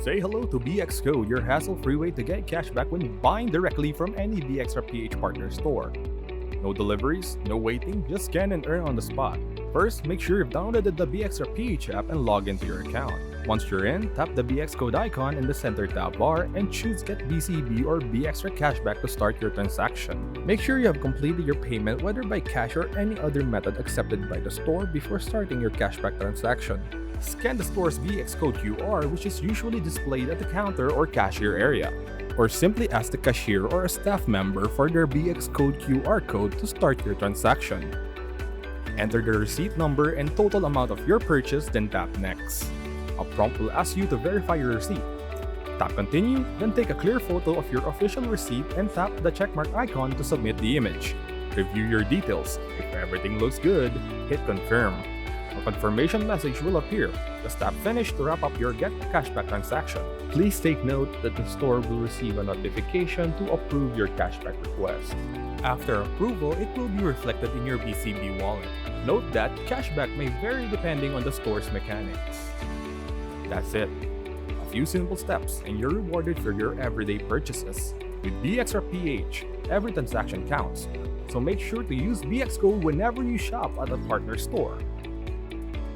Say hello to bXCODE, your hassle-free way to get cashback when buying directly from any bXtra PH partner store. No deliveries, no waiting, just scan and earn on the spot. First, make sure you've downloaded the bXtra PH app and log into your account. Once you're in, tap the bXCODE icon in the center tab bar and choose Get BCB or bXtra Cashback to start your transaction. Make sure you have completed your payment whether by cash or any other method accepted by the store before starting your cashback transaction. Scan the store's bXCODE QR, which is usually displayed at the counter or cashier area. Or simply ask the cashier or a staff member for their bXCODE QR code to start your transaction. Enter the receipt number and total amount of your purchase, then tap Next. A prompt will ask you to verify your receipt. Tap Continue, then take a clear photo of your official receipt and tap the checkmark icon to submit the image. Review your details. If everything looks good, hit Confirm. A confirmation message will appear. Just tap Finish to wrap up your Get Cashback transaction. Please take note that the store will receive a notification to approve your cashback request. After approval, it will be reflected in your BCB wallet. Note that cashback may vary depending on the store's mechanics. That's it. A few simple steps and you're rewarded for your everyday purchases. With bXtra PH, every transaction counts. So make sure to use bXCODE whenever you shop at a partner store.